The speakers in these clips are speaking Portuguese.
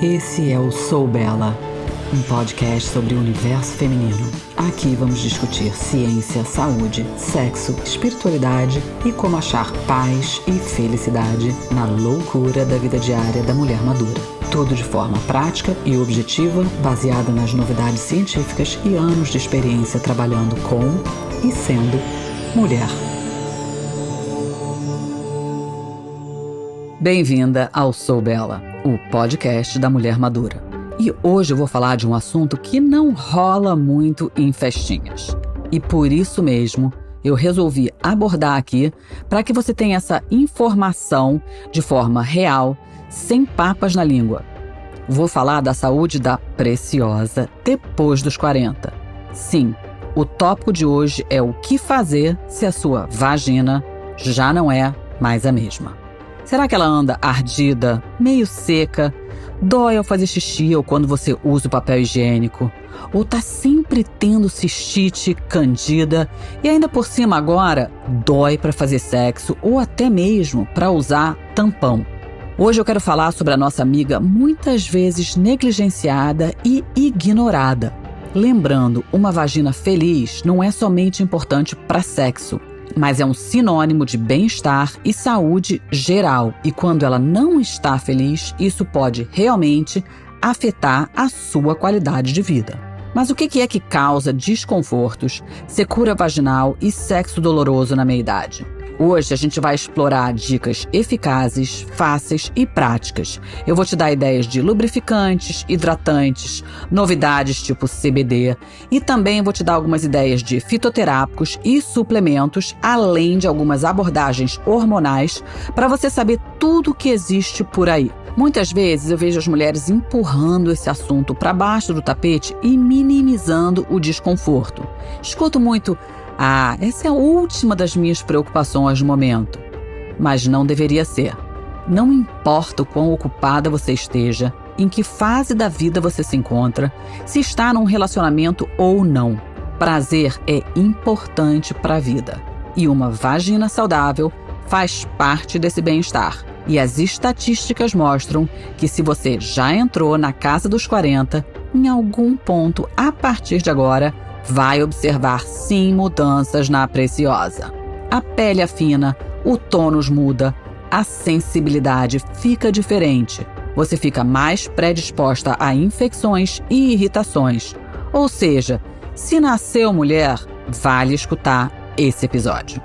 Esse é o Sou Bela, um podcast sobre o universo feminino. Aqui vamos discutir ciência, saúde, sexo, espiritualidade e como achar paz e felicidade na loucura da vida diária da mulher madura. Tudo de forma prática e objetiva, baseada nas novidades científicas e anos de experiência trabalhando com e sendo mulher. Bem-vinda ao Sou Bela, o podcast da mulher madura. E hoje eu vou falar de um assunto que não rola muito em festinhas. E por isso mesmo, eu resolvi abordar aqui para que você tenha essa informação de forma real, sem papas na língua. Vou falar da saúde da preciosa depois dos 40. Sim, o tópico de hoje é o que fazer se a sua vagina já não é mais a mesma. Será que ela anda ardida, meio seca, dói ao fazer xixi ou quando você usa o papel higiênico? Ou tá sempre tendo cistite, candida e ainda por cima agora dói para fazer sexo ou até mesmo para usar tampão? Hoje eu quero falar sobre a nossa amiga muitas vezes negligenciada e ignorada. Lembrando, uma vagina feliz não é somente importante para sexo, mas é um sinônimo de bem-estar e saúde geral. E quando ela não está feliz, isso pode realmente afetar a sua qualidade de vida. Mas o que é que causa desconfortos, secura vaginal e sexo doloroso na meia-idade? Hoje a gente vai explorar dicas eficazes, fáceis e práticas. Eu vou te dar ideias de lubrificantes, hidratantes, novidades tipo CBD e também vou te dar algumas ideias de fitoterápicos e suplementos, além de algumas abordagens hormonais para você saber tudo o que existe por aí. Muitas vezes eu vejo as mulheres empurrando esse assunto para baixo do tapete e minimizando o desconforto. Escuto muito: essa é a última das minhas preocupações no momento. Mas não deveria ser. Não importa o quão ocupada você esteja, em que fase da vida você se encontra, se está num relacionamento ou não. Prazer é importante para a vida. E uma vagina saudável faz parte desse bem-estar. E as estatísticas mostram que se você já entrou na casa dos 40, em algum ponto a partir de agora, vai observar sim mudanças na preciosa. A pele afina, o tônus muda, a sensibilidade fica diferente. Você fica mais predisposta a infecções e irritações. Ou seja, se nasceu mulher, vale escutar esse episódio.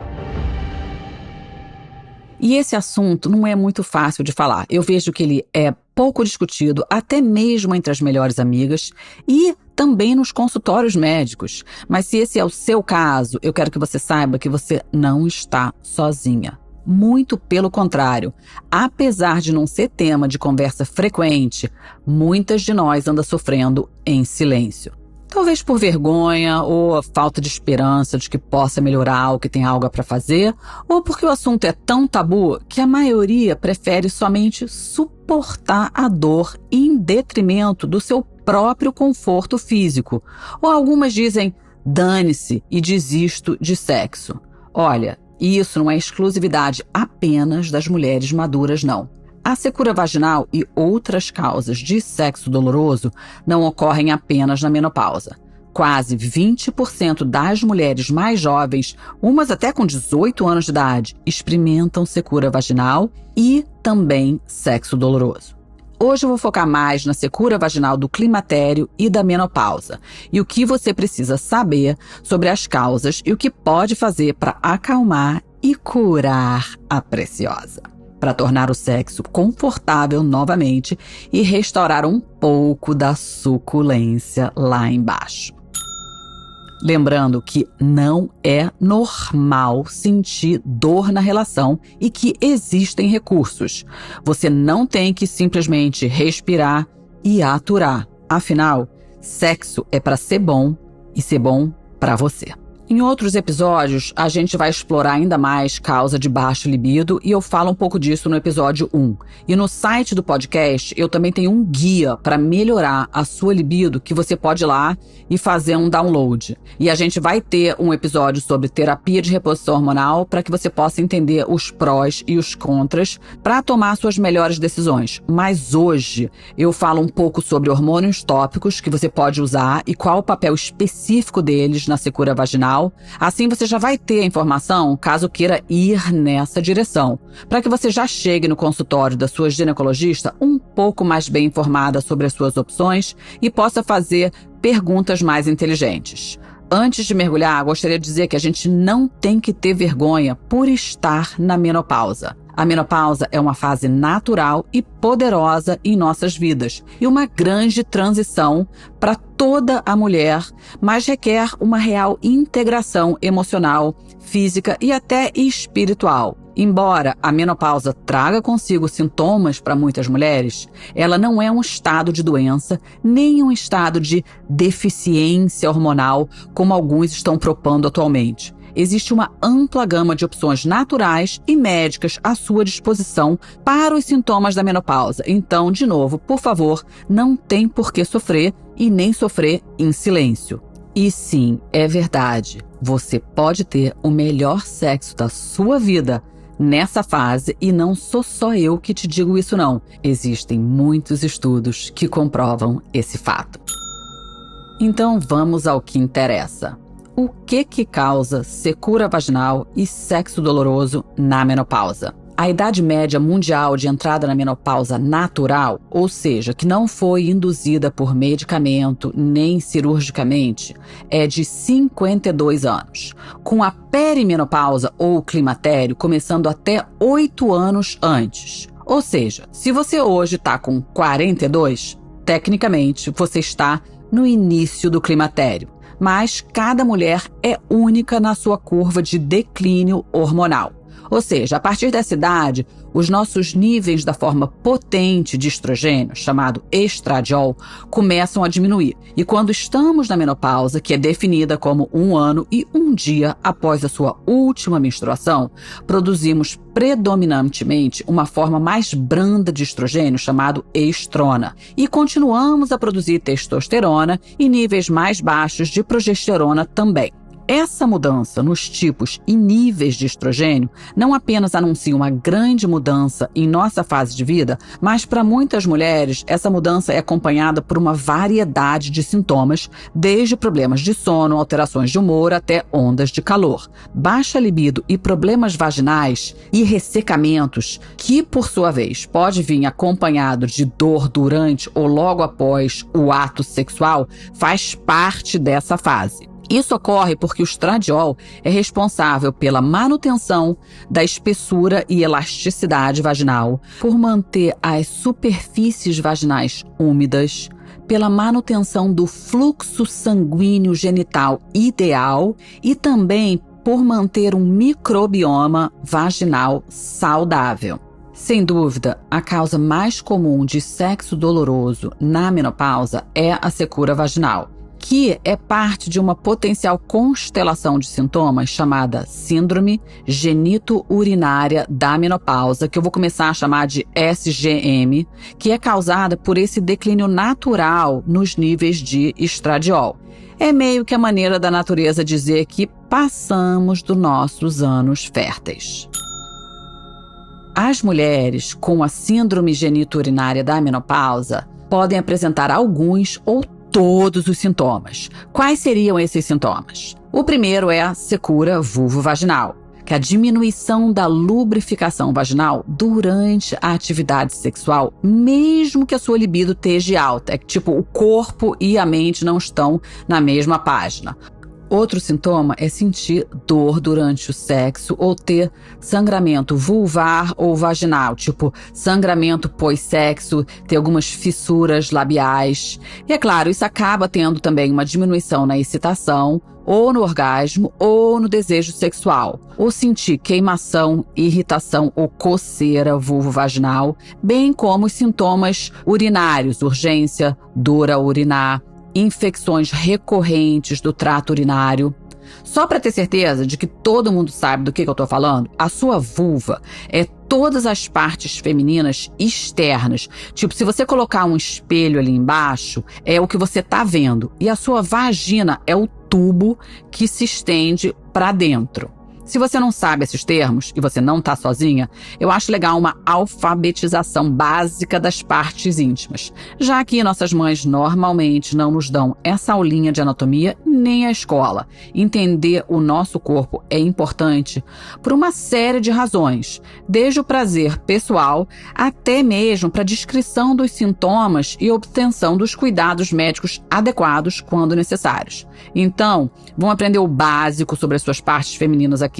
E esse assunto não é muito fácil de falar. Eu vejo que ele é pouco discutido, até mesmo entre as melhores amigas e também nos consultórios médicos. Mas se esse é o seu caso, eu quero que você saiba que você não está sozinha. Muito pelo contrário. Apesar de não ser tema de conversa frequente, muitas de nós andam sofrendo em silêncio. Talvez por vergonha ou falta de esperança de que possa melhorar ou que tem algo para fazer, ou porque o assunto é tão tabu que a maioria prefere somente suportar a dor em detrimento do seu próprio conforto físico. Ou algumas dizem, dane-se e desisto de sexo. Olha, isso não é exclusividade apenas das mulheres maduras, não. A secura vaginal e outras causas de sexo doloroso não ocorrem apenas na menopausa. Quase 20% das mulheres mais jovens, umas até com 18 anos de idade, experimentam secura vaginal e também sexo doloroso. Hoje eu vou focar mais na secura vaginal do climatério e da menopausa e o que você precisa saber sobre as causas e o que pode fazer para acalmar e curar a preciosa, para tornar o sexo confortável novamente e restaurar um pouco da suculência lá embaixo. Lembrando que não é normal sentir dor na relação e que existem recursos. Você não tem que simplesmente respirar e aturar. Afinal, sexo é para ser bom e ser bom para você. Em outros episódios, a gente vai explorar ainda mais causa de baixo libido e eu falo um pouco disso no episódio 1. E no site do podcast, eu também tenho um guia para melhorar a sua libido que você pode ir lá e fazer um download. E a gente vai ter um episódio sobre terapia de reposição hormonal para que você possa entender os prós e os contras para tomar suas melhores decisões. Mas hoje eu falo um pouco sobre hormônios tópicos que você pode usar e qual o papel específico deles na secura vaginal. Assim você já vai ter a informação caso queira ir nessa direção, para que você já chegue no consultório da sua ginecologista um pouco mais bem informada sobre as suas opções e possa fazer perguntas mais inteligentes. Antes de mergulhar, gostaria de dizer que a gente não tem que ter vergonha por estar na menopausa. A menopausa é uma fase natural e poderosa em nossas vidas e uma grande transição para toda a mulher, mas requer uma real integração emocional, física e até espiritual. Embora a menopausa traga consigo sintomas para muitas mulheres, ela não é um estado de doença, nem um estado de deficiência hormonal, como alguns estão propondo atualmente. Existe uma ampla gama de opções naturais e médicas à sua disposição para os sintomas da menopausa. Então, de novo, por favor, não tem por que sofrer e nem sofrer em silêncio. E sim, é verdade, você pode ter o melhor sexo da sua vida nessa fase e não sou só eu que te digo isso não. Existem muitos estudos que comprovam esse fato. Então vamos ao que interessa. O que causa secura vaginal e sexo doloroso na menopausa? A idade média mundial de entrada na menopausa natural, ou seja, que não foi induzida por medicamento nem cirurgicamente, é de 52 anos, com a perimenopausa ou climatério começando até 8 anos antes. Ou seja, se você hoje está com 42, tecnicamente você está no início do climatério. Mas cada mulher é única na sua curva de declínio hormonal. Ou seja, a partir dessa idade, os nossos níveis da forma potente de estrogênio, chamado estradiol, começam a diminuir. E quando estamos na menopausa, que é definida como 1 ano e 1 dia após a sua última menstruação, produzimos predominantemente uma forma mais branda de estrogênio, chamado estrona. E continuamos a produzir testosterona e níveis mais baixos de progesterona também. Essa mudança nos tipos e níveis de estrogênio não apenas anuncia uma grande mudança em nossa fase de vida, mas para muitas mulheres essa mudança é acompanhada por uma variedade de sintomas, desde problemas de sono, alterações de humor até ondas de calor, baixa libido e problemas vaginais e ressecamentos, que por sua vez pode vir acompanhado de dor durante ou logo após o ato sexual, faz parte dessa fase. Isso ocorre porque o estradiol é responsável pela manutenção da espessura e elasticidade vaginal, por manter as superfícies vaginais úmidas, pela manutenção do fluxo sanguíneo genital ideal e também por manter um microbioma vaginal saudável. Sem dúvida, a causa mais comum de sexo doloroso na menopausa é a secura vaginal, que é parte de uma potencial constelação de sintomas chamada Síndrome Genito-Urinária da Menopausa, que eu vou começar a chamar de SGM, que é causada por esse declínio natural nos níveis de estradiol. É meio que a maneira da natureza dizer que passamos dos nossos anos férteis. As mulheres com a Síndrome Genito-Urinária da Menopausa podem apresentar alguns ou todos os sintomas. Quais seriam esses sintomas? O primeiro é a secura vulvovaginal, que é a diminuição da lubrificação vaginal durante a atividade sexual, mesmo que a sua libido esteja alta. É que, tipo, o corpo e a mente não estão na mesma página. Outro sintoma é sentir dor durante o sexo ou ter sangramento vulvar ou vaginal, tipo sangramento pós-sexo, ter algumas fissuras labiais. E é claro, isso acaba tendo também uma diminuição na excitação, ou no orgasmo, ou no desejo sexual. Ou sentir queimação, irritação ou coceira vulvovaginal, bem como os sintomas urinários, urgência, dor a urinar, infecções recorrentes do trato urinário, Só para ter certeza de que todo mundo sabe do que eu tô falando, a sua vulva é todas as partes femininas externas. Tipo, se você colocar um espelho ali embaixo, é o que você tá vendo. E a sua vagina é o tubo que se estende para dentro. Se você não sabe esses termos e você não tá sozinha, eu acho legal uma alfabetização básica das partes íntimas, já que nossas mães normalmente não nos dão essa aulinha de anatomia nem a escola. Entender o nosso corpo é importante por uma série de razões, desde o prazer pessoal até mesmo para a descrição dos sintomas e obtenção dos cuidados médicos adequados quando necessários. Então, vamos aprender o básico sobre as suas partes femininas aqui.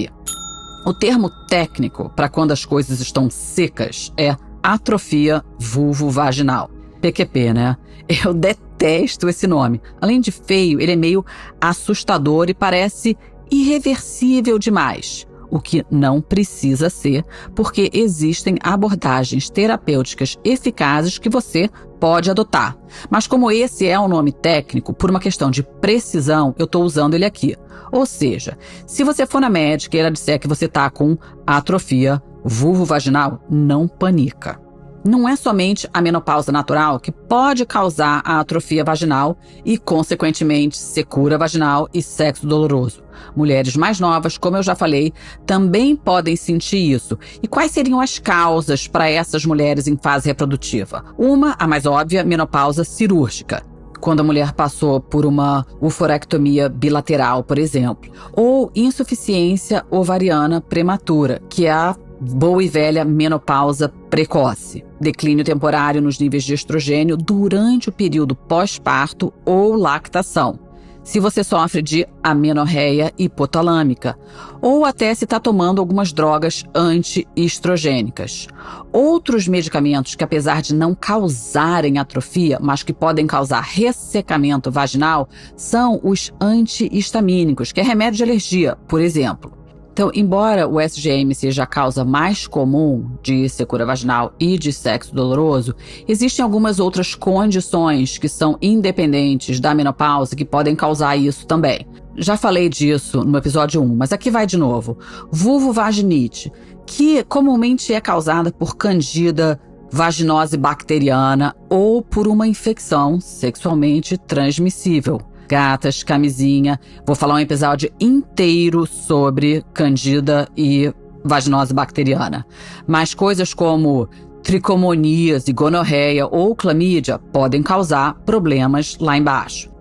O termo técnico para quando as coisas estão secas é atrofia vulvovaginal. PQP, né? Eu detesto esse nome. Além de feio, ele é meio assustador e parece irreversível demais. O que não precisa ser, porque existem abordagens terapêuticas eficazes que você pode adotar. Mas como esse é um nome técnico, por uma questão de precisão, eu estou usando ele aqui. Ou seja, se você for na médica e ela disser que você está com atrofia vulvovaginal, não panica. Não é somente a menopausa natural que pode causar a atrofia vaginal e, consequentemente, secura vaginal e sexo doloroso. Mulheres mais novas, como eu já falei, também podem sentir isso. E quais seriam as causas para essas mulheres em fase reprodutiva? Uma, a mais óbvia, menopausa cirúrgica, quando a mulher passou por uma uforectomia bilateral, por exemplo. Ou insuficiência ovariana prematura, que é a boa e velha menopausa precoce. Declínio temporário nos níveis de estrogênio durante o período pós-parto ou lactação. Se você sofre de amenorreia hipotalâmica, ou até se está tomando algumas drogas anti-estrogênicas. Outros medicamentos que, apesar de não causarem atrofia, mas que podem causar ressecamento vaginal, são os antihistamínicos, que é remédio de alergia, por exemplo. Então, embora o SGM seja a causa mais comum de secura vaginal e de sexo doloroso, existem algumas outras condições que são independentes da menopausa que podem causar isso também. Já falei disso no episódio 1, mas aqui vai de novo. Vulvovaginite, que comumente é causada por candida vaginose bacteriana ou por uma infecção sexualmente transmissível. Gatas, camisinha. Vou falar um episódio inteiro sobre candida e vaginose bacteriana. Mas coisas como tricomoníase, gonorreia ou clamídia podem causar problemas lá embaixo.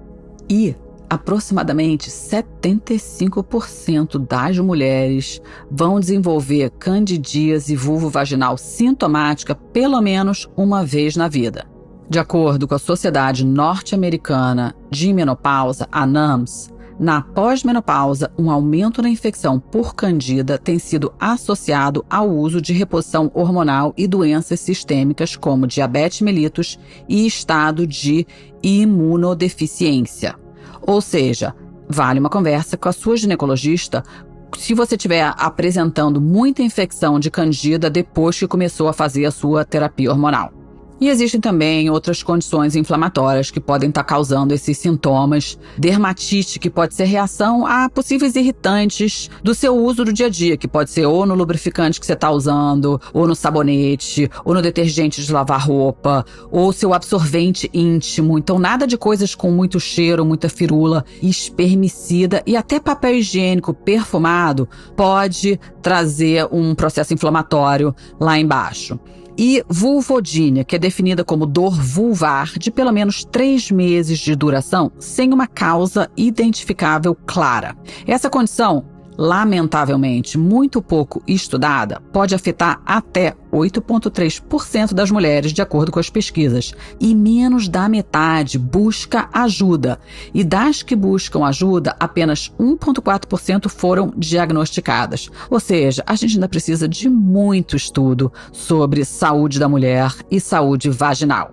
E aproximadamente 75% das mulheres vão desenvolver candidíase vulvovaginal sintomática pelo menos uma vez na vida. De acordo com a Sociedade Norte-Americana de Menopausa, a NAMS, na pós-menopausa, um aumento na infecção por candida tem sido associado ao uso de reposição hormonal e doenças sistêmicas como diabetes mellitus e estado de imunodeficiência. Ou seja, vale uma conversa com a sua ginecologista se você estiver apresentando muita infecção de candida depois que começou a fazer a sua terapia hormonal. E existem também outras condições inflamatórias que podem estar causando esses sintomas. Dermatite, que pode ser reação a possíveis irritantes do seu uso do dia a dia, que pode ser ou no lubrificante que você está usando, ou no sabonete, ou no detergente de lavar roupa, ou seu absorvente íntimo. Então, nada de coisas com muito cheiro, muita firula, espermicida e até papel higiênico perfumado pode trazer um processo inflamatório lá embaixo. E vulvodínia, que é definida como dor vulvar de pelo menos 3 meses de duração, sem uma causa identificável clara. Essa condição, lamentavelmente muito pouco estudada, pode afetar até 8,3% das mulheres, de acordo com as pesquisas, e menos da metade busca ajuda. E das que buscam ajuda, apenas 1,4% foram diagnosticadas. Ou seja, a gente ainda precisa de muito estudo sobre saúde da mulher e saúde vaginal.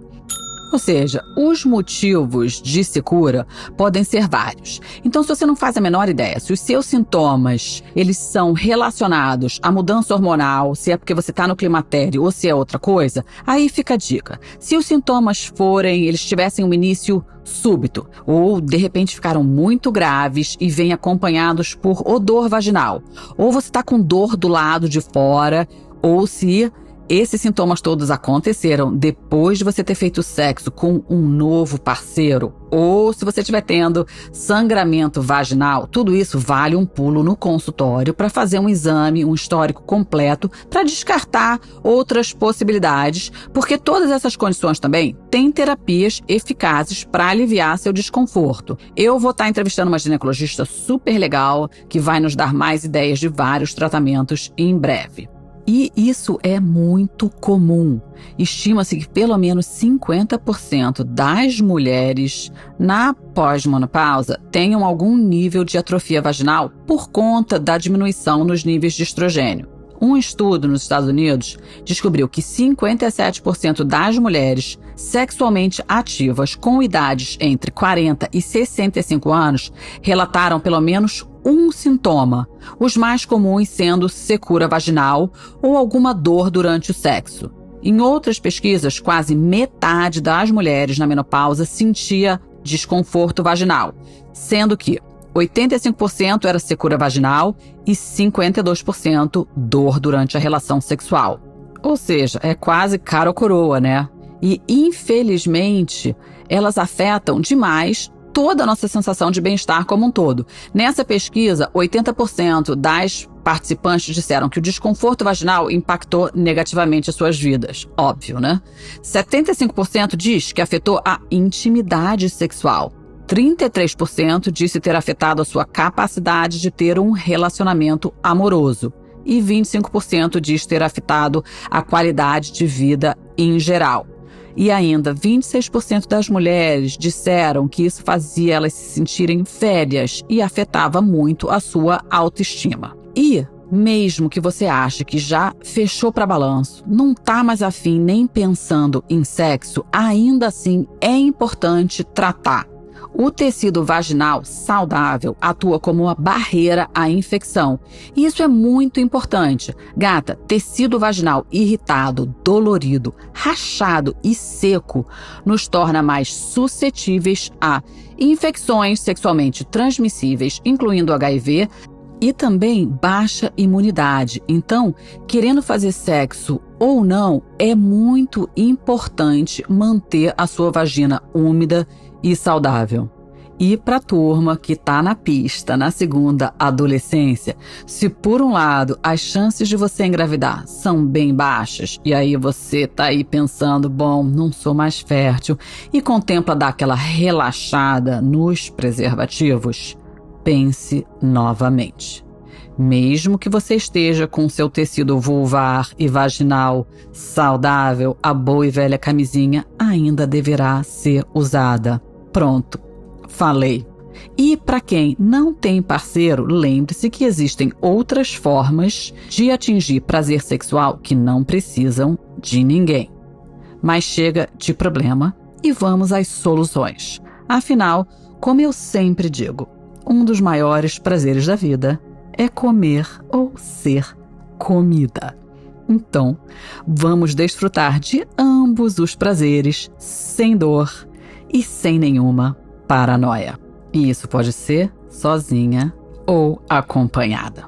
Ou seja, os motivos de secura podem ser vários. Então, se você não faz a menor ideia, se os seus sintomas eles são relacionados à mudança hormonal, se é porque você está no climatério ou se é outra coisa, aí fica a dica. Se os sintomas eles tivessem um início súbito ou de repente ficaram muito graves e vêm acompanhados por odor vaginal, ou você está com dor do lado de fora, ou se esses sintomas todos aconteceram depois de você ter feito sexo com um novo parceiro, ou se você estiver tendo sangramento vaginal, tudo isso vale um pulo no consultório para fazer um exame, um histórico completo, para descartar outras possibilidades, porque todas essas condições também têm terapias eficazes para aliviar seu desconforto. Eu vou estar entrevistando uma ginecologista super legal que vai nos dar mais ideias de vários tratamentos em breve. E isso é muito comum. Estima-se que pelo menos 50% das mulheres na pós-menopausa tenham algum nível de atrofia vaginal por conta da diminuição nos níveis de estrogênio. Um estudo nos Estados Unidos descobriu que 57% das mulheres sexualmente ativas com idades entre 40 e 65 anos relataram pelo menos um sintoma, os mais comuns sendo secura vaginal ou alguma dor durante o sexo. Em outras pesquisas, quase metade das mulheres na menopausa sentia desconforto vaginal, sendo que 85% era secura vaginal e 52% dor durante a relação sexual. Ou seja, é quase cara ou coroa, né? E, infelizmente, elas afetam demais toda a nossa sensação de bem-estar como um todo. Nessa pesquisa, 80% das participantes disseram que o desconforto vaginal impactou negativamente as suas vidas. Óbvio, né? 75% diz que afetou a intimidade sexual. 33% disse ter afetado a sua capacidade de ter um relacionamento amoroso. E 25% diz ter afetado a qualidade de vida em geral. E ainda, 26% das mulheres disseram que isso fazia elas se sentirem velhas e afetava muito a sua autoestima. E, mesmo que você ache que já fechou para balanço, não tá mais afim nem pensando em sexo, ainda assim é importante tratar. O tecido vaginal saudável atua como uma barreira à infecção. E isso é muito importante. Gata, tecido vaginal irritado, dolorido, rachado e seco nos torna mais suscetíveis a infecções sexualmente transmissíveis, incluindo HIV, e também baixa imunidade. Então, querendo fazer sexo ou não, é muito importante manter a sua vagina úmida e saudável. E para a turma que está na pista na segunda adolescência, se por um lado as chances de você engravidar são bem baixas, e aí você está aí pensando, bom, não sou mais fértil, e contempla dar aquela relaxada nos preservativos, pense novamente. Mesmo que você esteja com seu tecido vulvar e vaginal saudável, a boa e velha camisinha ainda deverá ser usada. Pronto, falei. E para quem não tem parceiro, lembre-se que existem outras formas de atingir prazer sexual que não precisam de ninguém. Mas chega de problema e vamos às soluções. Afinal, como eu sempre digo, um dos maiores prazeres da vida é comer ou ser comida. Então, vamos desfrutar de ambos os prazeres sem dor e sem nenhuma paranoia. E isso pode ser sozinha ou acompanhada.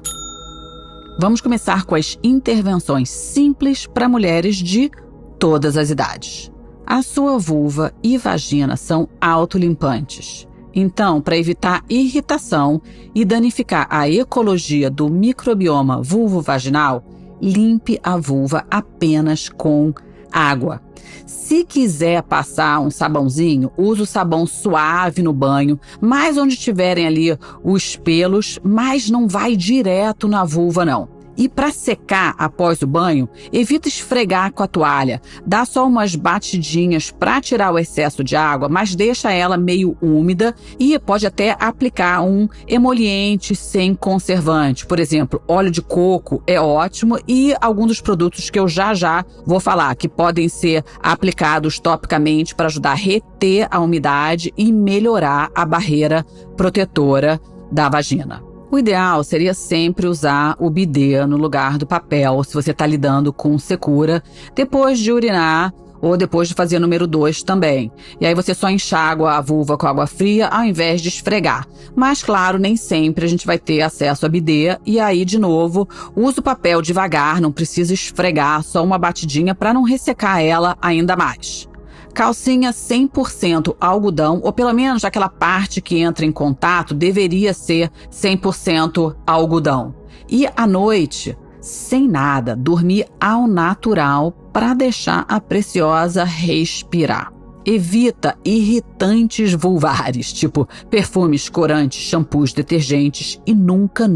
Vamos começar com as intervenções simples para mulheres de todas as idades. A sua vulva e vagina são autolimpantes. Então, para evitar irritação e danificar a ecologia do microbioma vulvovaginal, limpe a vulva apenas com água. Se quiser passar um sabãozinho, use o sabão suave no banho, mais onde tiverem ali os pelos, mas não vai direto na vulva não. E para secar após o banho, evita esfregar com a toalha. Dá só umas batidinhas para tirar o excesso de água, mas deixa ela meio úmida e pode até aplicar um emoliente sem conservante. Por exemplo, óleo de coco é ótimo e alguns dos produtos que eu já vou falar, que podem ser aplicados topicamente para ajudar a reter a umidade e melhorar a barreira protetora da vagina. O ideal seria sempre usar o bidê no lugar do papel, se você está lidando com secura, depois de urinar ou depois de fazer número 2 também. E aí você só enxágua a vulva com água fria ao invés de esfregar. Mas, claro, nem sempre a gente vai ter acesso a bidê. E aí, de novo, usa o papel devagar, não precisa esfregar, só uma batidinha para não ressecar ela ainda mais. Calcinha 100% algodão, ou pelo menos aquela parte que entra em contato, deveria ser 100% algodão. E à noite, sem nada, dormir ao natural para deixar a preciosa respirar. Evita irritantes vulvares, tipo perfumes, corantes, shampoos, detergentes e nunca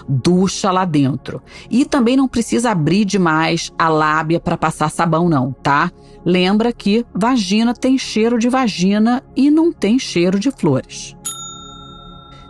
ducha lá dentro. E também não precisa abrir demais a lábia para passar sabão não, tá? Lembra que vagina tem cheiro de vagina e não tem cheiro de flores.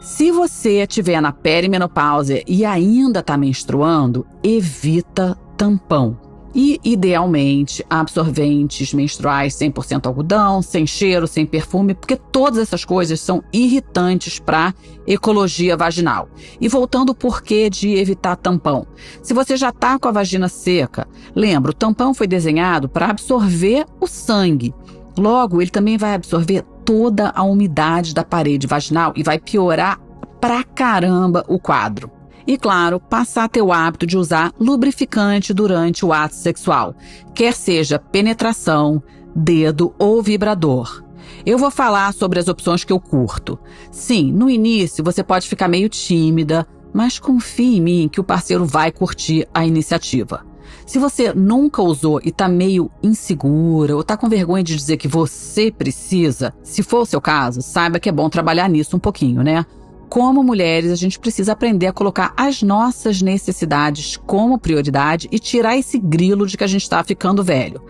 Se você estiver na perimenopausa e ainda está menstruando, evita tampão. E, idealmente, absorventes menstruais 100% algodão, sem cheiro, sem perfume, porque todas essas coisas são irritantes para a ecologia vaginal. E voltando ao porquê de evitar tampão. Se você já está com a vagina seca, lembra, o tampão foi desenhado para absorver o sangue. Logo, ele também vai absorver toda a umidade da parede vaginal e vai piorar pra caramba o quadro. E, claro, passar a ter o hábito de usar lubrificante durante o ato sexual, quer seja penetração, dedo ou vibrador. Eu vou falar sobre as opções que eu curto. Sim, no início você pode ficar meio tímida, mas confie em mim que o parceiro vai curtir a iniciativa. Se você nunca usou e está meio insegura ou está com vergonha de dizer que você precisa, se for o seu caso, saiba que é bom trabalhar nisso um pouquinho, né? Como mulheres, a gente precisa aprender a colocar as nossas necessidades como prioridade e tirar esse grilo de que a gente está ficando velho.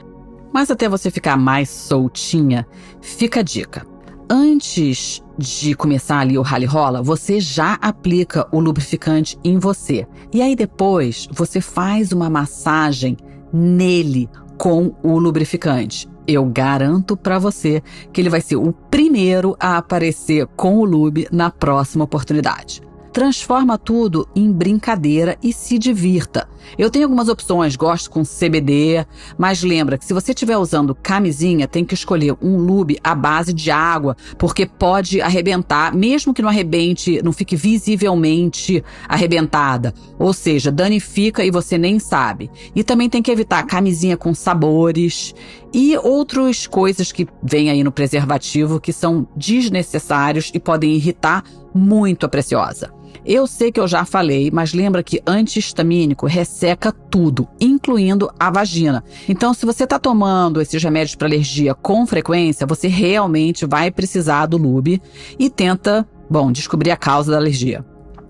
Mas até você ficar mais soltinha, fica a dica. Antes de começar ali o rally-rola, você já aplica o lubrificante em você. E aí depois você faz uma massagem nele com o lubrificante. Eu garanto pra você que ele vai ser o primeiro a aparecer com o lube na próxima oportunidade. Transforma tudo em brincadeira e se divirta. Eu tenho algumas opções, gosto com CBD, mas lembra que se você estiver usando camisinha, tem que escolher um lube à base de água, porque pode arrebentar, mesmo que não arrebente, não fique visivelmente arrebentada. Ou seja, danifica e você nem sabe. E também tem que evitar camisinha com sabores e outras coisas que vêm aí no preservativo que são desnecessários e podem irritar muito a preciosa. Eu sei que eu já falei, mas lembra que antihistamínico resseca tudo, incluindo a vagina. Então, se você está tomando esses remédios para alergia com frequência, você realmente vai precisar do lube e tenta, descobrir a causa da alergia.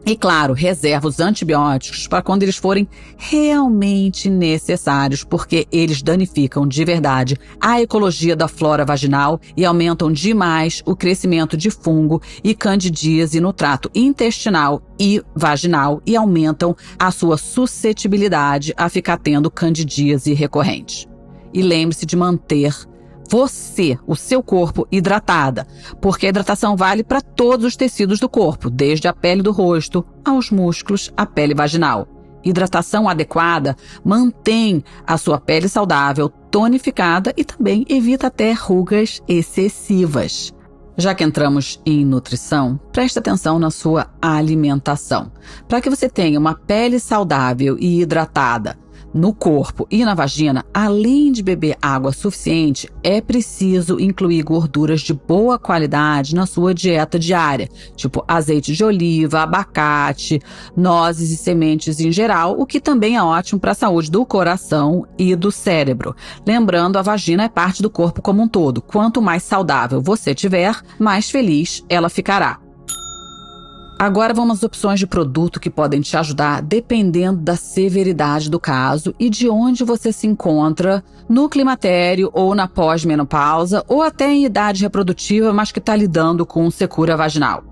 E claro, reserva os antibióticos para quando eles forem realmente necessários, porque eles danificam de verdade a ecologia da flora vaginal e aumentam demais o crescimento de fungo e candidíase no trato intestinal e vaginal e aumentam a sua suscetibilidade a ficar tendo candidíase recorrente. E lembre-se de manter o seu corpo hidratada, porque a hidratação vale para todos os tecidos do corpo, desde a pele do rosto aos músculos, a pele vaginal. Hidratação adequada mantém a sua pele saudável, tonificada e também evita até rugas excessivas. Já que entramos em nutrição, preste atenção na sua alimentação. Para que você tenha uma pele saudável e hidratada no corpo e na vagina, além de beber água suficiente, é preciso incluir gorduras de boa qualidade na sua dieta diária, tipo azeite de oliva, abacate, nozes e sementes em geral, o que também é ótimo para a saúde do coração e do cérebro. Lembrando, a vagina é parte do corpo como um todo. Quanto mais saudável você tiver, mais feliz ela ficará. Agora vamos às opções de produto que podem te ajudar dependendo da severidade do caso e de onde você se encontra no climatério ou na pós-menopausa ou até em idade reprodutiva, mas que está lidando com secura vaginal.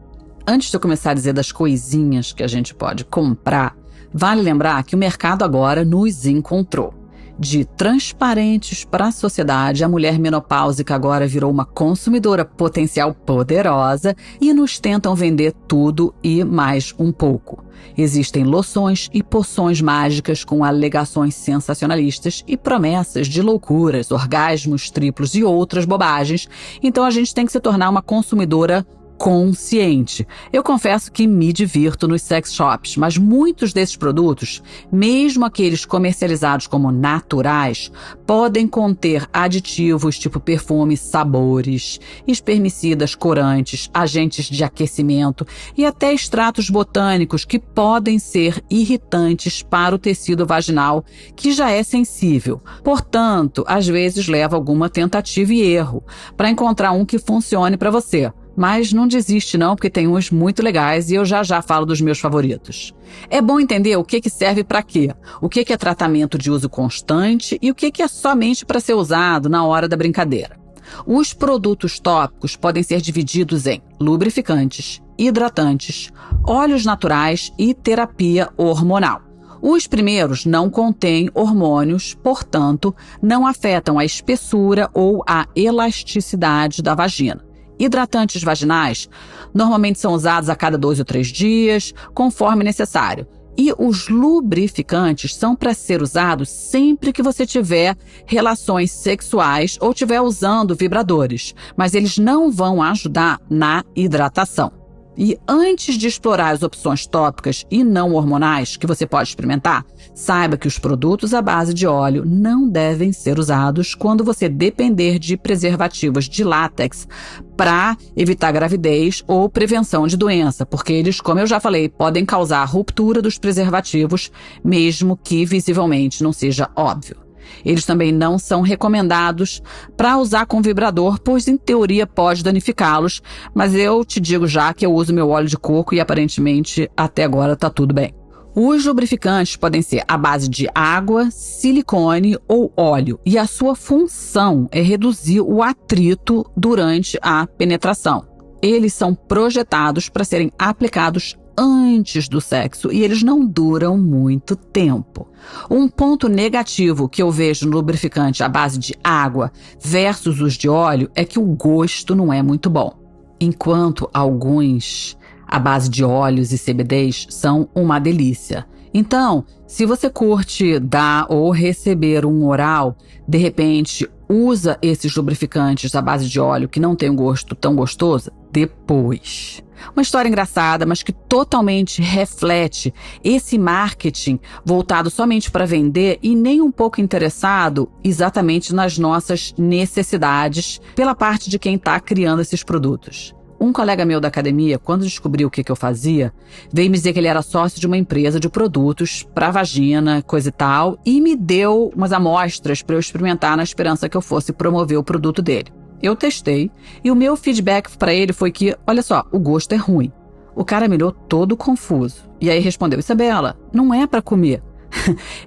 Antes de eu começar a dizer das coisinhas que a gente pode comprar, vale lembrar que o mercado agora nos encontrou. De transparentes para a sociedade, a mulher menopáusica agora virou uma consumidora potencial poderosa e nos tentam vender tudo e mais um pouco. Existem loções e poções mágicas com alegações sensacionalistas e promessas de loucuras, orgasmos triplos e outras bobagens, então a gente tem que se tornar uma consumidora consciente. Eu confesso que me divirto nos sex shops, mas muitos desses produtos, mesmo aqueles comercializados como naturais, podem conter aditivos tipo perfumes, sabores, espermicidas, corantes, agentes de aquecimento e até extratos botânicos que podem ser irritantes para o tecido vaginal, que já é sensível. Portanto, às vezes leva alguma tentativa e erro para encontrar um que funcione para você. Mas não desiste não, porque tem uns muito legais e eu já falo dos meus favoritos. É bom entender o que serve para quê, o que é tratamento de uso constante e o que é somente para ser usado na hora da brincadeira. Os produtos tópicos podem ser divididos em lubrificantes, hidratantes, óleos naturais e terapia hormonal. Os primeiros não contêm hormônios, portanto, não afetam a espessura ou a elasticidade da vagina. Hidratantes vaginais normalmente são usados a cada 2 ou 3 dias, conforme necessário. E os lubrificantes são para ser usados sempre que você tiver relações sexuais ou estiver usando vibradores, mas eles não vão ajudar na hidratação. E antes de explorar as opções tópicas e não hormonais que você pode experimentar, saiba que os produtos à base de óleo não devem ser usados quando você depender de preservativos de látex para evitar gravidez ou prevenção de doença, porque eles, como eu já falei, podem causar ruptura dos preservativos, mesmo que visivelmente não seja óbvio. Eles também não são recomendados para usar com vibrador, pois em teoria pode danificá-los, mas eu te digo já que eu uso meu óleo de coco e aparentemente até agora tá tudo bem. Os lubrificantes podem ser à base de água, silicone ou óleo, e a sua função é reduzir o atrito durante a penetração. Eles são projetados para serem aplicados antes do sexo e eles não duram muito tempo. Um ponto negativo que eu vejo no lubrificante à base de água versus os de óleo é que o gosto não é muito bom. Enquanto alguns à base de óleos e CBDs são uma delícia. Então, se você curte dar ou receber um oral, de repente usa esses lubrificantes à base de óleo que não tem um gosto tão gostoso depois. Uma história engraçada, mas que totalmente reflete esse marketing voltado somente para vender e nem um pouco interessado exatamente nas nossas necessidades pela parte de quem está criando esses produtos. Um colega meu da academia, quando descobriu o que eu fazia, veio me dizer que ele era sócio de uma empresa de produtos para vagina, coisa e tal, e me deu umas amostras para eu experimentar na esperança que eu fosse promover o produto dele. Eu testei e o meu feedback para ele foi que, olha só, o gosto é ruim. O cara me olhou todo confuso. E aí respondeu, Isabela, não é para comer.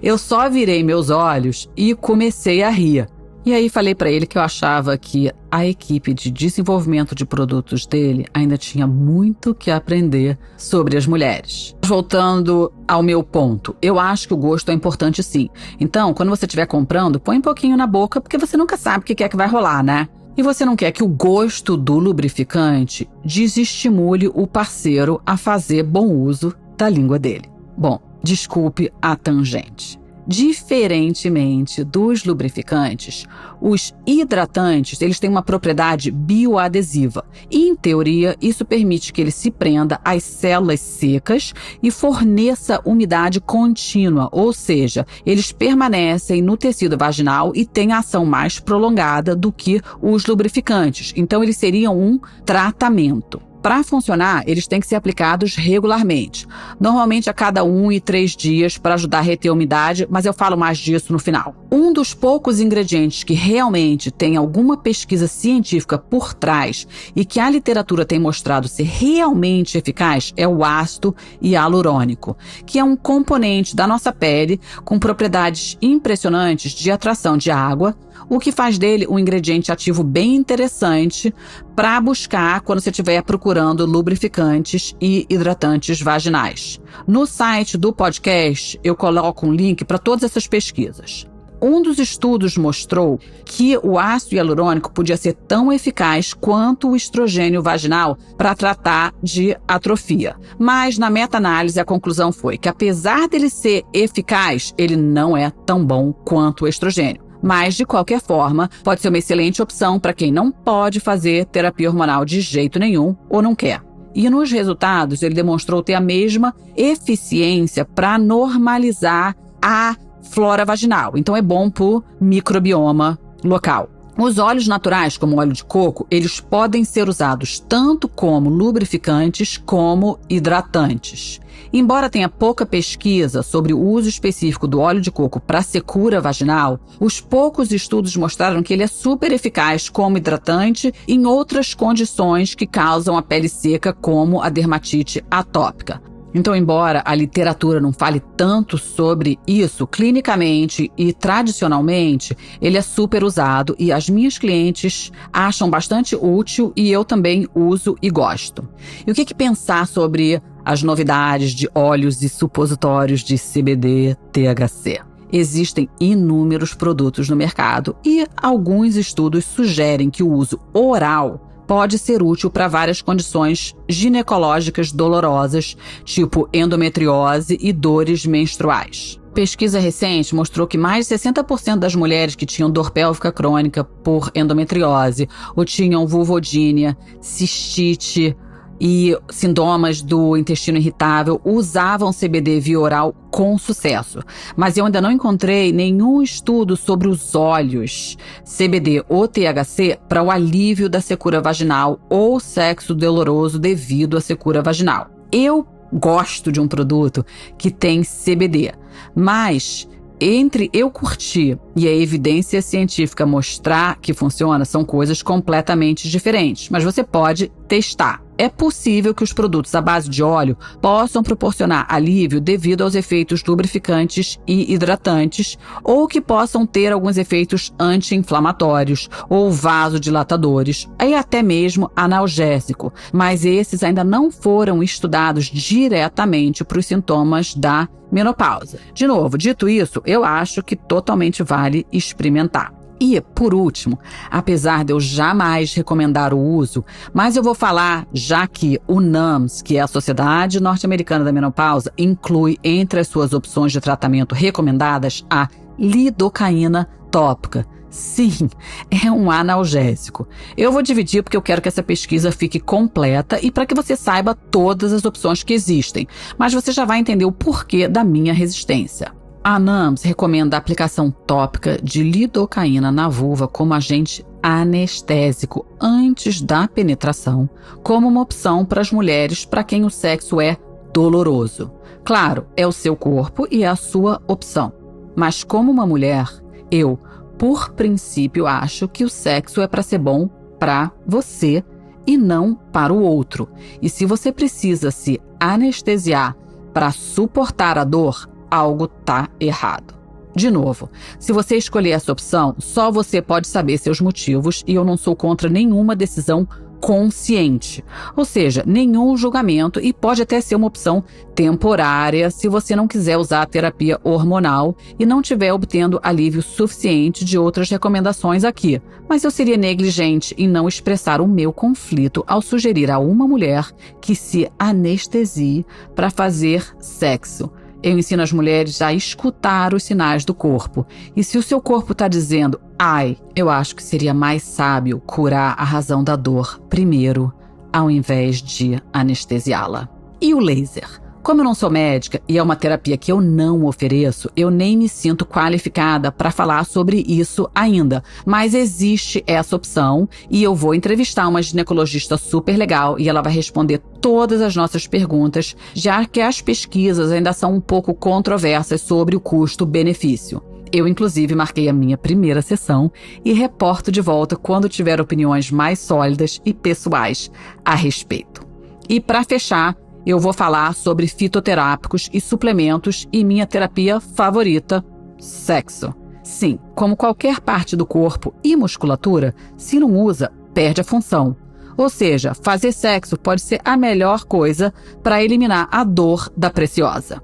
Eu só virei meus olhos e comecei a rir. E aí falei para ele que eu achava que a equipe de desenvolvimento de produtos dele ainda tinha muito que aprender sobre as mulheres. Voltando ao meu ponto, eu acho que o gosto é importante sim. Então, quando você estiver comprando, põe um pouquinho na boca, porque você nunca sabe o que é que vai rolar, né? E você não quer que o gosto do lubrificante desestimule o parceiro a fazer bom uso da língua dele. Bom, desculpe a tangente. Diferentemente dos lubrificantes, os hidratantes, eles têm uma propriedade bioadesiva e, em teoria, isso permite que ele se prenda às células secas e forneça umidade contínua, ou seja, eles permanecem no tecido vaginal e têm ação mais prolongada do que os lubrificantes. Então, eles seriam um tratamento. Para funcionar, eles têm que ser aplicados regularmente, normalmente a cada 1 e 3 dias para ajudar a reter a umidade, mas eu falo mais disso no final. Um dos poucos ingredientes que realmente tem alguma pesquisa científica por trás e que a literatura tem mostrado ser realmente eficaz é o ácido hialurônico, que é um componente da nossa pele com propriedades impressionantes de atração de água, o que faz dele um ingrediente ativo bem interessante para buscar quando você estiver procurando lubrificantes e hidratantes vaginais. No site do podcast, eu coloco um link para todas essas pesquisas. Um dos estudos mostrou que o ácido hialurônico podia ser tão eficaz quanto o estrogênio vaginal para tratar de atrofia. Mas, na meta-análise, a conclusão foi que, apesar dele ser eficaz, ele não é tão bom quanto o estrogênio. Mas, de qualquer forma, pode ser uma excelente opção para quem não pode fazer terapia hormonal de jeito nenhum ou não quer. E nos resultados, ele demonstrou ter a mesma eficiência para normalizar a flora vaginal. Então, é bom para o microbioma local. Os óleos naturais, como o óleo de coco, eles podem ser usados tanto como lubrificantes como hidratantes. Embora tenha pouca pesquisa sobre o uso específico do óleo de coco para secura vaginal, os poucos estudos mostraram que ele é super eficaz como hidratante em outras condições que causam a pele seca, como a dermatite atópica. Então, embora a literatura não fale tanto sobre isso, clinicamente e tradicionalmente, ele é super usado e as minhas clientes acham bastante útil e eu também uso e gosto. E o que pensar sobre as novidades de óleos e supositórios de CBD, THC? Existem inúmeros produtos no mercado e alguns estudos sugerem que o uso oral pode ser útil para várias condições ginecológicas dolorosas, tipo endometriose e dores menstruais. Pesquisa recente mostrou que mais de 60% das mulheres que tinham dor pélvica crônica por endometriose ou tinham vulvodínia, cistite e sintomas do intestino irritável usavam CBD via oral com sucesso. Mas eu ainda não encontrei nenhum estudo sobre os óleos CBD ou THC para o alívio da secura vaginal ou sexo doloroso devido à secura vaginal. Eu gosto de um produto que tem CBD, mas entre eu curtir e a evidência científica mostrar que funciona, são coisas completamente diferentes. Mas você pode testar. É possível que os produtos à base de óleo possam proporcionar alívio devido aos efeitos lubrificantes e hidratantes, ou que possam ter alguns efeitos anti-inflamatórios ou vasodilatadores, e até mesmo analgésico, mas esses ainda não foram estudados diretamente para os sintomas da menopausa. De novo, dito isso, eu acho que totalmente vale experimentar. E, por último, apesar de eu jamais recomendar o uso, mas eu vou falar, já que o NAMS, que é a Sociedade Norte-Americana da Menopausa, inclui entre as suas opções de tratamento recomendadas a lidocaína tópica. Sim, é um analgésico. Eu vou dividir porque eu quero que essa pesquisa fique completa e para que você saiba todas as opções que existem, mas você já vai entender o porquê da minha resistência. A NAMS recomenda a aplicação tópica de lidocaína na vulva como agente anestésico antes da penetração, como uma opção para as mulheres para quem o sexo é doloroso. Claro, é o seu corpo e é a sua opção. Mas como uma mulher, eu, por princípio, acho que o sexo é para ser bom para você e não para o outro. E se você precisa se anestesiar para suportar a dor, algo tá errado. De novo, se você escolher essa opção, só você pode saber seus motivos e eu não sou contra nenhuma decisão consciente. Ou seja, nenhum julgamento e pode até ser uma opção temporária se você não quiser usar a terapia hormonal e não estiver obtendo alívio suficiente de outras recomendações aqui. Mas eu seria negligente em não expressar o meu conflito ao sugerir a uma mulher que se anestesie para fazer sexo. Eu ensino as mulheres a escutar os sinais do corpo. E se o seu corpo está dizendo, ai, eu acho que seria mais sábio curar a razão da dor primeiro, ao invés de anestesiá-la. E o laser? Como eu não sou médica e é uma terapia que eu não ofereço, eu nem me sinto qualificada para falar sobre isso ainda. Mas existe essa opção e eu vou entrevistar uma ginecologista super legal e ela vai responder todas as nossas perguntas, já que as pesquisas ainda são um pouco controversas sobre o custo-benefício. Eu, inclusive, marquei a minha primeira sessão e reporto de volta quando tiver opiniões mais sólidas e pessoais a respeito. E para fechar, eu vou falar sobre fitoterápicos e suplementos e minha terapia favorita, sexo. Sim, como qualquer parte do corpo e musculatura, se não usa, perde a função. Ou seja, fazer sexo pode ser a melhor coisa para eliminar a dor da preciosa.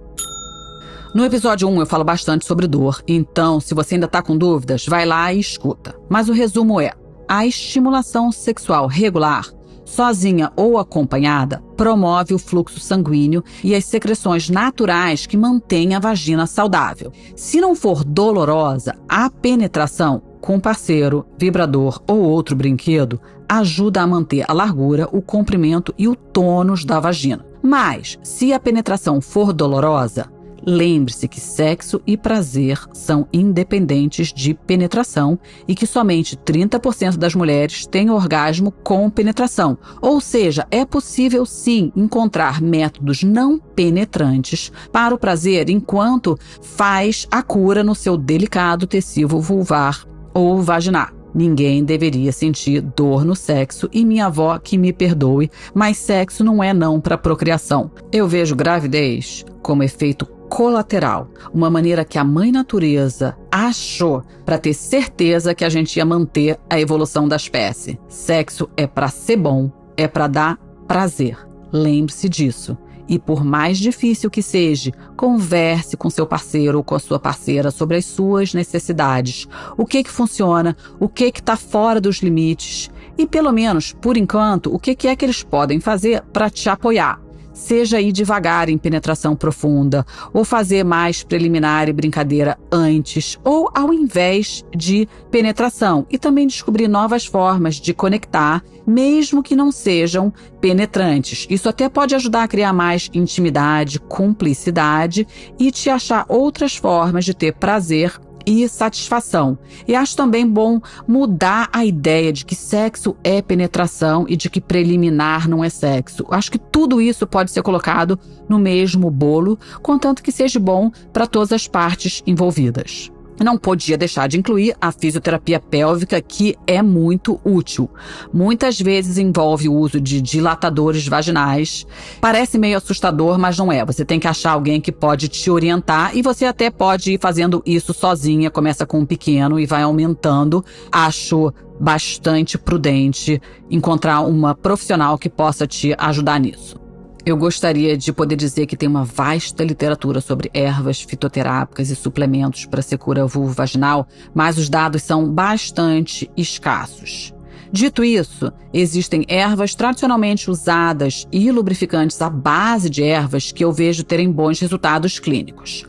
No episódio 1 eu falo bastante sobre dor, então se você ainda está com dúvidas, vai lá e escuta. Mas o resumo é, a estimulação sexual regular, sozinha ou acompanhada, promove o fluxo sanguíneo e as secreções naturais que mantêm a vagina saudável. Se não for dolorosa, a penetração com parceiro, vibrador ou outro brinquedo ajuda a manter a largura, o comprimento e o tônus da vagina. Mas, se a penetração for dolorosa, lembre-se que sexo e prazer são independentes de penetração e que somente 30% das mulheres têm orgasmo com penetração. Ou seja, é possível sim encontrar métodos não penetrantes para o prazer enquanto faz a cura no seu delicado tecido vulvar ou vaginal. Ninguém deveria sentir dor no sexo e minha avó que me perdoe, mas sexo não é não para procriação. Eu vejo gravidez como efeito colateral, uma maneira que a mãe natureza achou para ter certeza que a gente ia manter a evolução da espécie. Sexo é para ser bom, é para dar prazer. Lembre-se disso. E por mais difícil que seja, converse com seu parceiro ou com a sua parceira sobre as suas necessidades. O que funciona, o que está fora dos limites e, pelo menos, por enquanto, o que é que eles podem fazer para te apoiar. Seja ir devagar em penetração profunda, ou fazer mais preliminar e brincadeira antes, ou ao invés de penetração. E também descobrir novas formas de conectar, mesmo que não sejam penetrantes. Isso até pode ajudar a criar mais intimidade, cumplicidade e te achar outras formas de ter prazer e satisfação. E acho também bom mudar a ideia de que sexo é penetração e de que preliminar não é sexo. Acho que tudo isso pode ser colocado no mesmo bolo, contanto que seja bom para todas as partes envolvidas. Não podia deixar de incluir a fisioterapia pélvica, que é muito útil. Muitas vezes envolve o uso de dilatadores vaginais. Parece meio assustador, mas não é. Você tem que achar alguém que pode te orientar e você até pode ir fazendo isso sozinha. Começa com um pequeno e vai aumentando. Acho bastante prudente encontrar uma profissional que possa te ajudar nisso. Eu gostaria de poder dizer que tem uma vasta literatura sobre ervas fitoterápicas e suplementos para secura vulvovaginal, mas os dados são bastante escassos. Dito isso, existem ervas tradicionalmente usadas e lubrificantes à base de ervas que eu vejo terem bons resultados clínicos.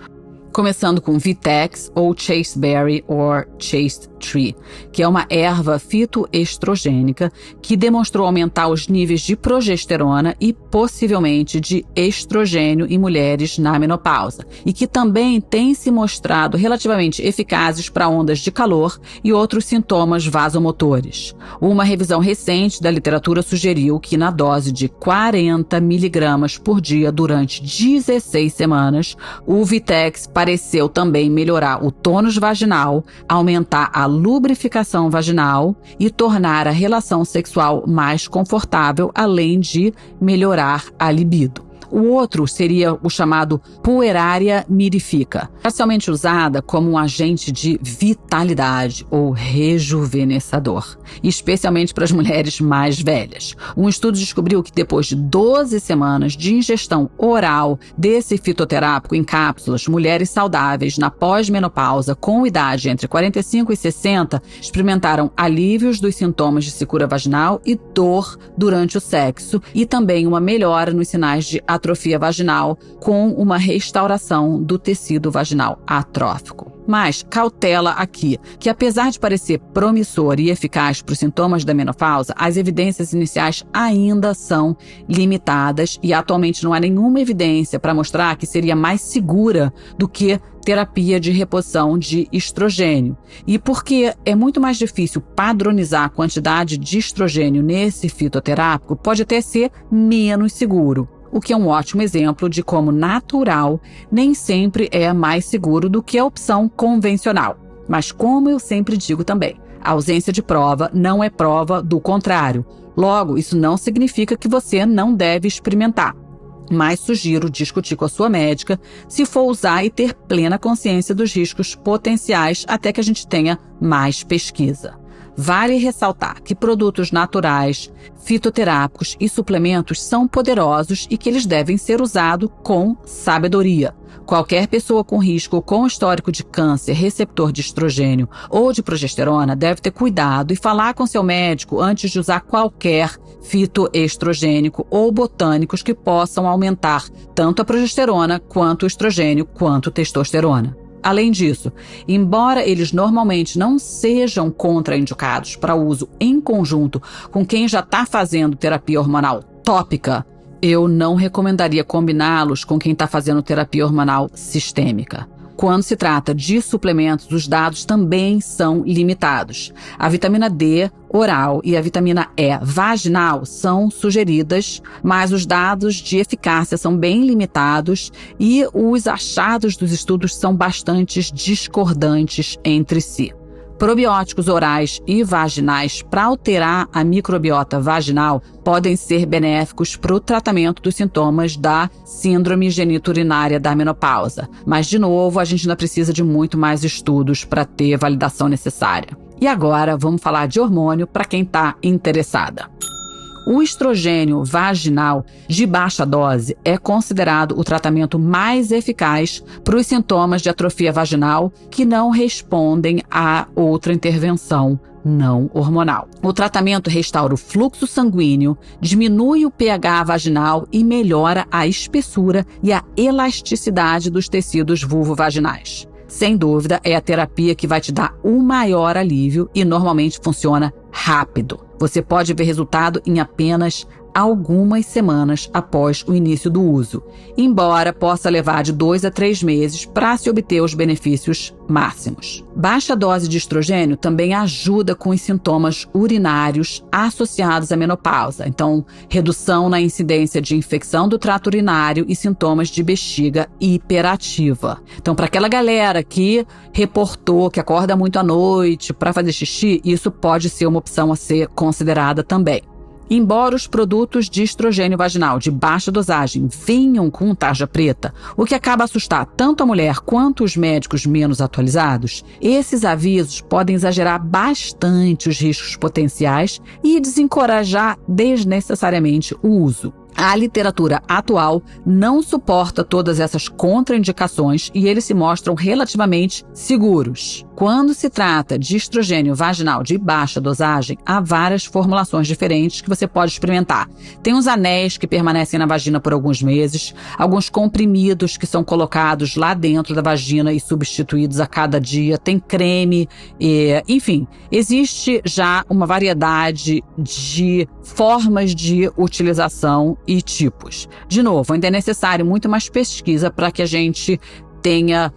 Começando com Vitex ou Chasteberry ou Chaste Tree, que é uma erva fitoestrogênica que demonstrou aumentar os níveis de progesterona e possivelmente de estrogênio em mulheres na menopausa, e que também tem se mostrado relativamente eficazes para ondas de calor e outros sintomas vasomotores. Uma revisão recente da literatura sugeriu que na dose de 40 miligramas por dia durante 16 semanas, o Vitex pareceu também melhorar o tônus vaginal, aumentar a lubrificação vaginal e tornar a relação sexual mais confortável, além de melhorar a libido. O outro seria o chamado Pueraria mirifica, parcialmente usada como um agente de vitalidade ou rejuvenescedor, especialmente para as mulheres mais velhas. Um estudo descobriu que depois de 12 semanas de ingestão oral desse fitoterápico em cápsulas, mulheres saudáveis na pós-menopausa com idade entre 45 e 60 experimentaram alívios dos sintomas de secura vaginal e dor durante o sexo e também uma melhora nos sinais de atrofia vaginal com uma restauração do tecido vaginal atrófico. Mas cautela aqui, que apesar de parecer promissor e eficaz para os sintomas da menopausa, as evidências iniciais ainda são limitadas e atualmente não há nenhuma evidência para mostrar que seria mais segura do que terapia de reposição de estrogênio. E porque é muito mais difícil padronizar a quantidade de estrogênio nesse fitoterápico, pode até ser menos seguro. O que é um ótimo exemplo de como natural nem sempre é mais seguro do que a opção convencional. Mas como eu sempre digo também, a ausência de prova não é prova do contrário. Logo, isso não significa que você não deve experimentar. Mas sugiro discutir com a sua médica se for usar e ter plena consciência dos riscos potenciais até que a gente tenha mais pesquisa. Vale ressaltar que produtos naturais, fitoterápicos e suplementos são poderosos e que eles devem ser usados com sabedoria. Qualquer pessoa com risco ou com histórico de câncer, receptor de estrogênio ou de progesterona deve ter cuidado e falar com seu médico antes de usar qualquer fitoestrogênico ou botânicos que possam aumentar tanto a progesterona quanto o estrogênio quanto a testosterona. Além disso, embora eles normalmente não sejam contraindicados para uso em conjunto com quem já está fazendo terapia hormonal tópica, eu não recomendaria combiná-los com quem está fazendo terapia hormonal sistêmica. Quando se trata de suplementos, os dados também são limitados. A vitamina D oral e a vitamina E vaginal são sugeridas, mas os dados de eficácia são bem limitados e os achados dos estudos são bastante discordantes entre si. Probióticos orais e vaginais para alterar a microbiota vaginal podem ser benéficos para o tratamento dos sintomas da síndrome geniturinária da menopausa. Mas, de novo, a gente ainda precisa de muito mais estudos para ter a validação necessária. E agora, vamos falar de hormônio para quem está interessada. O estrogênio vaginal de baixa dose é considerado o tratamento mais eficaz para os sintomas de atrofia vaginal que não respondem a outra intervenção não hormonal. O tratamento restaura o fluxo sanguíneo, diminui o pH vaginal e melhora a espessura e a elasticidade dos tecidos vulvovaginais. Sem dúvida, é a terapia que vai te dar o maior alívio e normalmente funciona rápido. Você pode ver resultado em apenas algumas semanas após o início do uso, embora possa levar de 2 a 3 meses para se obter os benefícios máximos. Baixa dose de estrogênio também ajuda com os sintomas urinários associados à menopausa, então redução na incidência de infecção do trato urinário e sintomas de bexiga hiperativa. Então, para aquela galera que reportou que acorda muito à noite para fazer xixi, isso pode ser uma opção a ser considerada também. Embora os produtos de estrogênio vaginal de baixa dosagem venham com tarja preta, o que acaba assustar tanto a mulher quanto os médicos menos atualizados, esses avisos podem exagerar bastante os riscos potenciais e desencorajar desnecessariamente o uso. A literatura atual não suporta todas essas contraindicações e eles se mostram relativamente seguros. Quando se trata de estrogênio vaginal de baixa dosagem, há várias formulações diferentes que você pode experimentar. Tem os anéis que permanecem na vagina por alguns meses, alguns comprimidos que são colocados lá dentro da vagina e substituídos a cada dia, tem creme, enfim, existe já uma variedade de formas de utilização e tipos. De novo, ainda é necessário muito mais pesquisa para que a gente tenha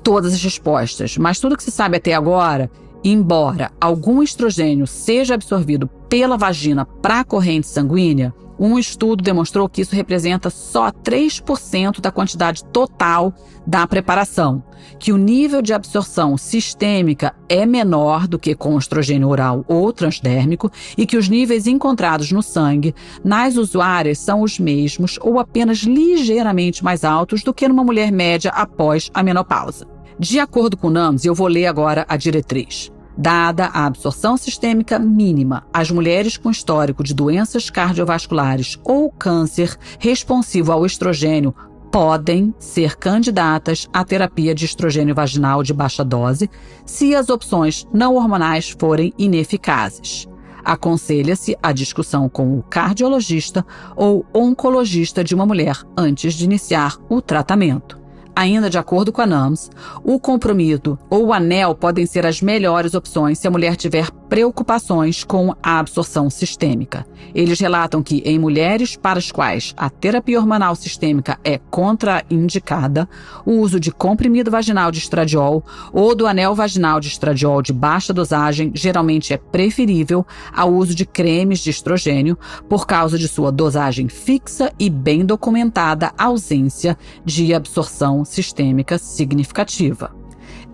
todas as respostas, mas tudo que se sabe até agora, embora algum estrogênio seja absorvido pela vagina para a corrente sanguínea, um estudo demonstrou que isso representa só 3% da quantidade total da preparação, que o nível de absorção sistêmica é menor do que com estrogênio oral ou transdérmico e que os níveis encontrados no sangue nas usuárias são os mesmos ou apenas ligeiramente mais altos do que numa mulher média após a menopausa. De acordo com o NAMS, eu vou ler agora a diretriz. Dada a absorção sistêmica mínima, as mulheres com histórico de doenças cardiovasculares ou câncer responsivo ao estrogênio podem ser candidatas à terapia de estrogênio vaginal de baixa dose se as opções não hormonais forem ineficazes. Aconselha-se a discussão com o cardiologista ou oncologista de uma mulher antes de iniciar o tratamento. Ainda de acordo com a NAMS, o comprimido ou o anel podem ser as melhores opções se a mulher tiver preocupações com a absorção sistêmica. Eles relatam que em mulheres para as quais a terapia hormonal sistêmica é contraindicada, o uso de comprimido vaginal de estradiol ou do anel vaginal de estradiol de baixa dosagem geralmente é preferível ao uso de cremes de estrogênio por causa de sua dosagem fixa e bem documentada ausência de absorção sistêmica significativa.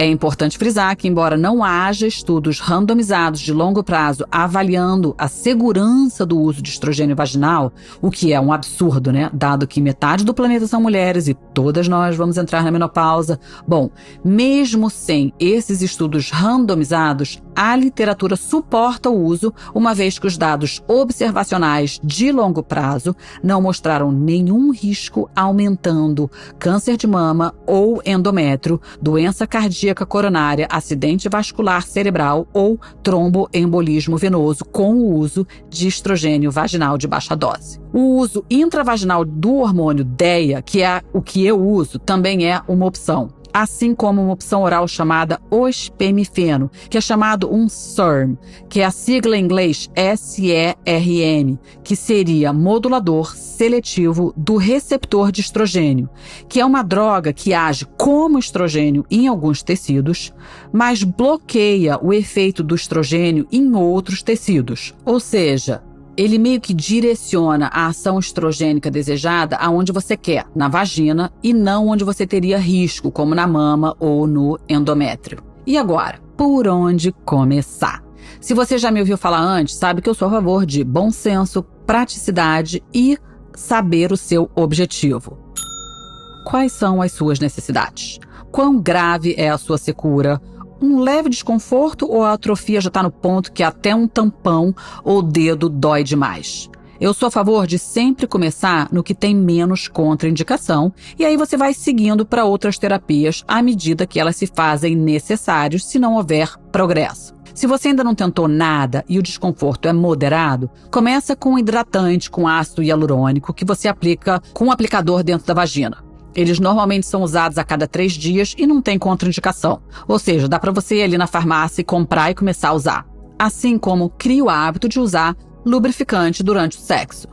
É importante frisar que, embora não haja estudos randomizados de longo prazo avaliando a segurança do uso de estrogênio vaginal, o que é um absurdo, né? Dado que metade do planeta são mulheres e todas nós vamos entrar na menopausa. Bom, mesmo sem esses estudos randomizados, a literatura suporta o uso, uma vez que os dados observacionais de longo prazo não mostraram nenhum risco aumentando câncer de mama ou endométrio, doença cardíaca coronária, acidente vascular cerebral ou tromboembolismo venoso com o uso de estrogênio vaginal de baixa dose. O uso intravaginal do hormônio DEA, que é o que eu uso, também é uma opção. Assim como uma opção oral chamada ospemifeno, que é chamado um SERM, que é a sigla em inglês SERM, que seria modulador seletivo do receptor de estrogênio, que é uma droga que age como estrogênio em alguns tecidos, mas bloqueia o efeito do estrogênio em outros tecidos. Ou seja, ele meio que direciona a ação estrogênica desejada aonde você quer, na vagina, e não onde você teria risco, como na mama ou no endométrio. E agora, por onde começar? Se você já me ouviu falar antes, sabe que eu sou a favor de bom senso, praticidade e saber o seu objetivo. Quais são as suas necessidades? Quão grave é a sua secura? Um leve desconforto ou a atrofia já está no ponto que até um tampão ou dedo dói demais? Eu sou a favor de sempre começar no que tem menos contraindicação e aí você vai seguindo para outras terapias à medida que elas se fazem necessárias se não houver progresso. Se você ainda não tentou nada e o desconforto é moderado, começa com um hidratante com ácido hialurônico que você aplica com um aplicador dentro da vagina. Eles normalmente são usados a cada 3 dias e não tem contraindicação. Ou seja, dá para você ir ali na farmácia e comprar e começar a usar. Assim como cria o hábito de usar lubrificante durante o sexo.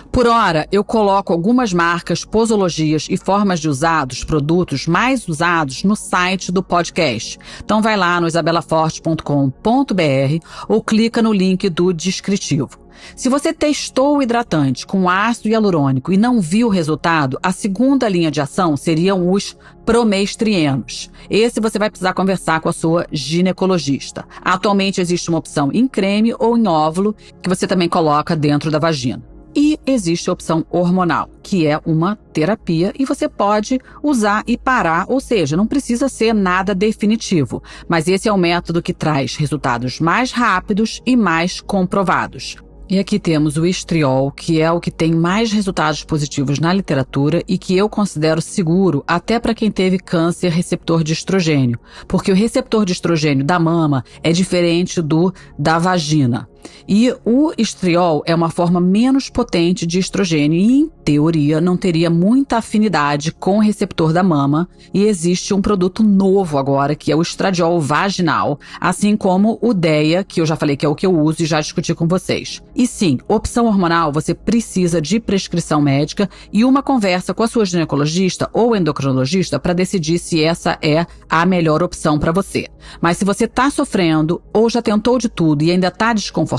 Por hora, eu coloco algumas marcas, posologias e formas de usar dos produtos mais usados no site do podcast. Então vai lá no isabelaforte.com.br ou clica no link do descritivo. Se você testou o hidratante com ácido hialurônico e não viu o resultado, a segunda linha de ação seriam os promestrienos. Esse você vai precisar conversar com a sua ginecologista. Atualmente existe uma opção em creme ou em óvulo que você também coloca dentro da vagina. E existe a opção hormonal, que é uma terapia e você pode usar e parar, ou seja, não precisa ser nada definitivo. Mas esse é o método que traz resultados mais rápidos e mais comprovados. E aqui temos o estriol, que é o que tem mais resultados positivos na literatura e que eu considero seguro até para quem teve câncer receptor de estrogênio, porque o receptor de estrogênio da mama é diferente do da vagina. E o estriol é uma forma menos potente de estrogênio e, em teoria, não teria muita afinidade com o receptor da mama. E existe um produto novo agora, que é o estradiol vaginal, assim como o DEA, que eu já falei que é o que eu uso e já discuti com vocês. E sim, opção hormonal, você precisa de prescrição médica e uma conversa com a sua ginecologista ou endocrinologista para decidir se essa é a melhor opção para você. Mas se você está sofrendo ou já tentou de tudo e ainda está desconfortável,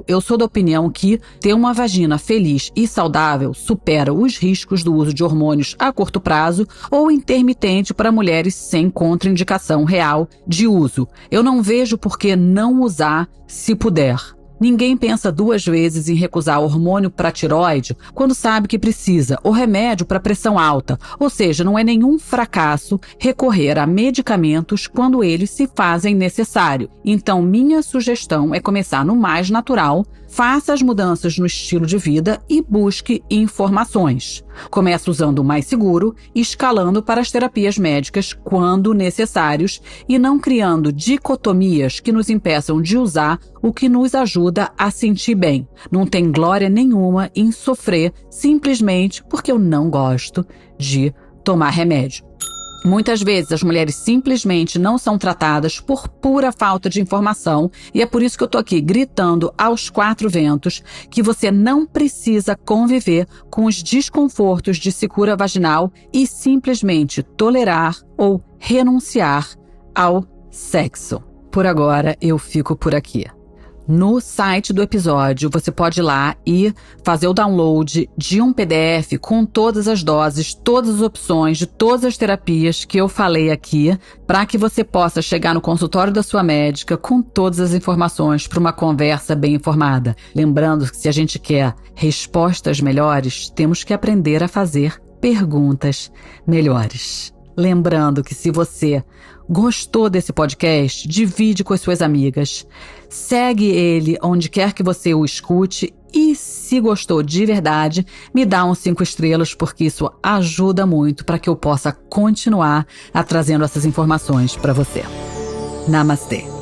eu sou da opinião que ter uma vagina feliz e saudável supera os riscos do uso de hormônios a curto prazo ou intermitente para mulheres sem contraindicação real de uso. Eu não vejo por que não usar se puder. Ninguém pensa 2 vezes em recusar hormônio para tireoide quando sabe que precisa, ou remédio para pressão alta. Ou seja, não é nenhum fracasso recorrer a medicamentos quando eles se fazem necessário. Então, minha sugestão é começar no mais natural, faça as mudanças no estilo de vida e busque informações. Comece usando o mais seguro, escalando para as terapias médicas quando necessários e não criando dicotomias que nos impeçam de usar o que nos ajuda a sentir bem. Não tem glória nenhuma em sofrer simplesmente porque eu não gosto de tomar remédio. Muitas vezes as mulheres simplesmente não são tratadas por pura falta de informação e é por isso que eu tô aqui gritando aos 4 ventos que você não precisa conviver com os desconfortos de secura vaginal e simplesmente tolerar ou renunciar ao sexo. Por agora, eu fico por aqui. No site do episódio, você pode ir lá e fazer o download de um PDF com todas as doses, todas as opções de todas as terapias que eu falei aqui, para que você possa chegar no consultório da sua médica com todas as informações para uma conversa bem informada. Lembrando que se a gente quer respostas melhores, temos que aprender a fazer perguntas melhores. Lembrando que se você gostou desse podcast, divide com as suas amigas. Segue ele onde quer que você o escute e, se gostou de verdade, me dá uns 5 estrelas, porque isso ajuda muito para que eu possa continuar trazendo essas informações para você. Namastê!